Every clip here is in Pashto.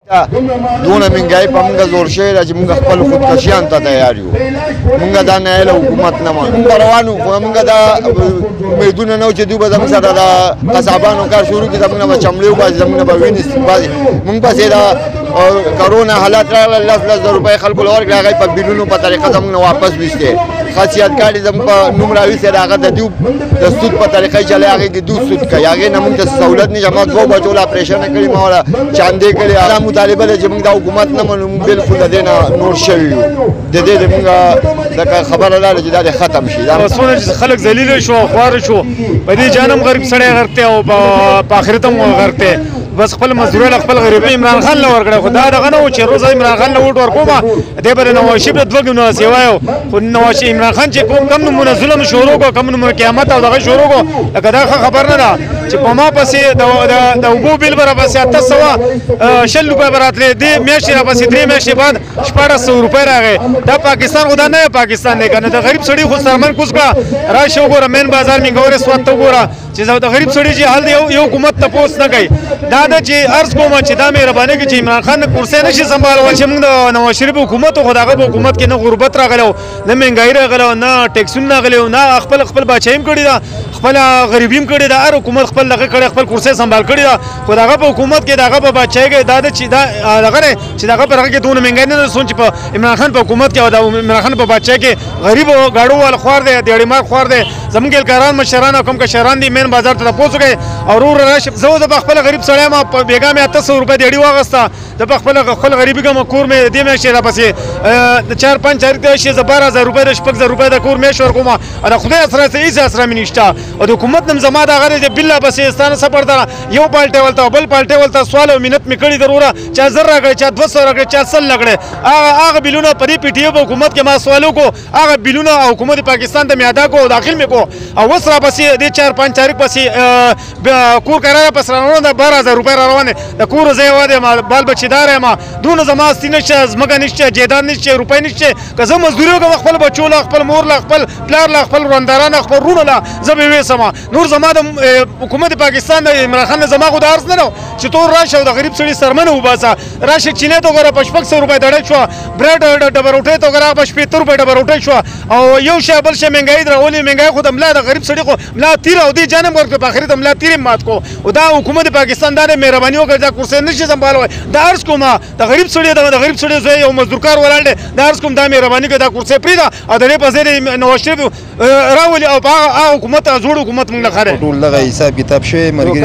دونه منګای په موږ زور شوی ده چې موږ خپل خودکشیان ته تیار یو. موږ دا نایله حکومت نه منو. موږ روان وو خو موږ دا امیدونه نه و چې دوی به زموږ سره د قصابانو کار شروع کړي، زموږ نه به چمړې وباسي، زموږ نه به وینې باسي. موږ پسې دا کرونا حالات راغله، 10,000 روپۍ خلکو له ورکړې، هغه په بیلونو په طریقه زموږ نه واپس ویستې. خاصیت کاري زموږ په نوم راویستې، هغه د دوی د سود په طریقه چلی، هغې کې دوی سود کوي، هغې نه موږ ته سهولت نشته. ما 2 بچو له اپریشنه کړي، ما وله چاندې کړي. دا مطالبه ده چې موږ دا حکومت نه منو، موږ بلکل د دې نه نور شوي یو. د دې د موږ لکه خبره دا ده چې دا دې ختم شي. څونه چې خلک ذلیله شو، خواره شو، په دې جان هم غریب سړی غرق دی او په آخرت هم غرق دی. بس خپل مزدوري خپل غریبي عمران خان له ورکړه، خو دا دغه نه و چې روز عمران خان له ووټ ورکومه دې به د نواز شریف له 2 ګونو سیوا یو. خو نواز شریف عمران خان چې کم نومونه ظلم شروع کړو، کم نومونه قیامت او دغه شروع کړو، لکه دا خبر نه ده چې په ما پسې د اوبو بیل به راپسې 820 روپۍ به راتلې، دې میاشتې راپسې 3 میاشتې بعد 1400 روپۍ راغی. دا پاکستان خو دا نه پاکستان دی که نه. د غریب سړي خو سرمن کوز کړه، راشه وګوره مین بازار مینګورې سواد ته وګوره چې د غریب سړي چې حال دی یو حکومت تپوس نه کوي. دا ده چې عرض کوم چې دا مهرباني کوي چې عمران خان کرسۍ نشي سمبالولی. چې موږ د نواز شریف حکومت خو د هغه په حکومت کې نه غربت راغلی و، نه مهنګایي راغلی و، نه ټیکسونه راغلي و، نه خپل بادشاهي هم کړې ده، خپله غریبي هم کړې ده. هر حکومت خپل دغه کړی، خپل کرسۍ سمبال کړې ده. خو د هغه په حکومت کې د هغه په بادشاهۍ کې دا ده چې دا دغه دی چې د هغه په هغه کې دونه مهنګایي نه ده چې په عمران خان په حکومت کې او د عمران خان په بادشاهۍ کې غریب او ګاډو والا خوار دی، دیاړیمار خوار دی. زموږ ګلکاران مشران او کوم کشران دي مین بازار ته تپوس وکړئ او ورور راشه. زه د خپل غریب سړی یم، په بیګا مې 800 روپۍ دیاړي واغسته، د خپل غریبي کوم کور مې دې میاشتې راپسې د 4-5 تاریخ ته شي 12,000 روپۍ د 6,000 روپۍ د کور میاشت ورکوم. د خدای اسره هېڅ اسره مې نشته او د حکومت نم زما دغه دی بالله بسې ستانه سفر ده. یو پالټۍ ولته بل پالټۍ ولته سوال او منت مې کړي ضروره، چا 1000 راکړی، چا 200 راکړی، چا 100 راکړی. هغه بیلونه په دې پی ټي په حکومت کې ما سوال وکړو، هغه بیلونه او حکومت پاکستان ته مې ادا کړو، داخل مې کړو او اوس راپسې د 4-5 تاریخ پسې کور کرایه پس روانه ده 12,000 روپۍ را روانې. د کور ځای ودی، ما بال بچیدار یم، دونه زما استي نشته، ځمکه نشته، جایداد نشته، روپۍ نشته. که زه مزدوري وکړم خپل بچو له، خپل مور له، خپل پلار له، خپل ورونداران له، خپل وروڼو له زه به ویسم. نور زما د حکومت پاکستان د عمران خان زما خو د عرض نه ده چې تور راشه او د غریب سړي سرمنه وباسه. راشه چینې ته وګوره په 600 روپۍ دړۍ شوه، برېډ ډبه روټۍ ته وګوره په 60 روپۍ ډبه روټۍ شوه. او یو شی بل شی مهنګایي راولي. مهنګایي خو د ملا د غریب سړي خو ملا تیر او دې جانم ورکړه، په آخرت د ملا تیر مات کو. او دا حکومت پاکستان دا مهرباني وکړه دا کرسۍ نشي سمبالولی. دا عرض کوم د غریب سړي د غریب سړي زوی یو مزدورکار ولاړ دی، دا عرض کوم دا مهرباني کوي دا کرسۍ پرېږده او د دې په ځای د نواز شریف راولي او په هغه حکومت زوړ حکومت موږ نه خرې ټول دغه حساب کتاب شوی ملګري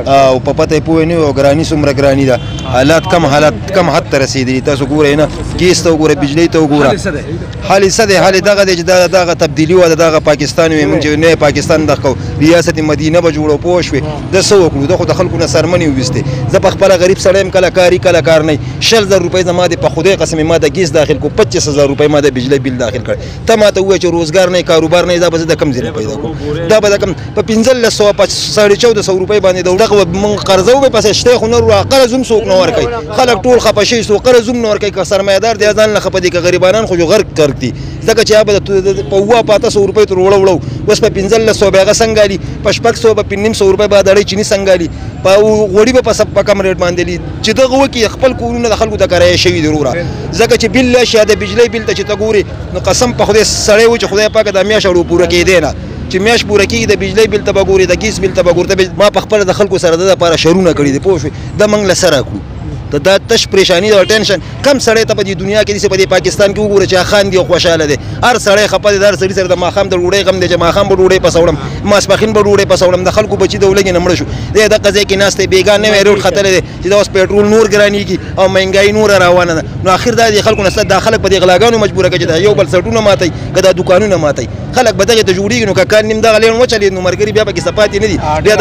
او په پته یې پوه نه او ګراني څومره ګراني ده. حالات کم حد ته رسېدلي. تاسو ګورئ نه، ګیس ته وګوره، بجلۍ ته وګوره. حال یې څه دی؟ حال یې دغه دی چې دغه تبدیلي وه، دغه پاکستان وي. موږ چې نه پاکستان دغه کوو، ریاست مدینه به جوړو. پوه شوې؟ ده څه وکړو؟ ده خو د خلکو نه سرمنې وویستې. زه په خپله غریب سړی یم، کله کاري کله کار نه. 60,000 روپۍ زما د په خدای قسم ما د ګیس داخل کو، 25,000 روپۍ ما د بجلۍ بیل داخل کړ. ته ما ته ووایې چې روزګار نه، کاروبار نه، دا به زه د کم ځای نه پیدا کوم؟ دا به د کم په 1,500-1400 روپۍ باندې د وړغه موږ قرضه وکړو، پسې شته خو نه قرض هم څوک نه ورکوي. خلک ټول خفه شوي، څوک قرض هم نه ورکوي. که سرمایه‌دار دی ځان نه خفه دي، که غریبانان خو غرق دي. ځکه چې هغه په 700 روپۍ تر وړو اوس په 1500 به هغه څنګه په 600 به 500 روپۍ به دړۍ چینی څنګه په غوړي به په کم ریټ باندې دي چې دغه وکي خپل کورونه د خلکو د کرایه شوي ضروره. ځکه چې بل شي د بجلی بل ته چې ته ګوري نو قسم په خدای سړی و چې خدای پاک د میاشت اړو پوره کېدی نه، چې میاشت پوره کېږي د بجلی بل ته به ګوري، د ګیس بل ته به ګوري. ما په خپله د خلکو سره د لپاره شرونه کړي دي. پوه شوې؟ دا موږ له سره کړو. دا تش پریشانی او ټینشن کم سړی ته په دې دنیا کې دي، په دې پاکستان کې وګوره چې خان دي او خوشاله دي. هر سړی خپه دي، هر سړي سره د ماښام د ډوډۍ غم دی چې ماښام به ډوډۍ پسوړم، ماسپښین به ډوډۍ پسوړم. د خلکو بچي د ولږې نه مړه شو. دی دغه ځای کې ناست دی، بېګا نوی روډ ختلی دی چې دا اوس پیټرول نور ګرانېږي او مهنګایي نوره روانه ده. نو اخر دا د خلکو نه دا خلک په دې غلاګانو مجبوره کړي چې دا یو بل سټونه ماتوي، که دا دوکانونه ماتوي. خلک به دغې ته جوړېږي نو که کال نیم دغه لین وچلېد نو ملګري بیا پکې څه پاتې نه دي. بیا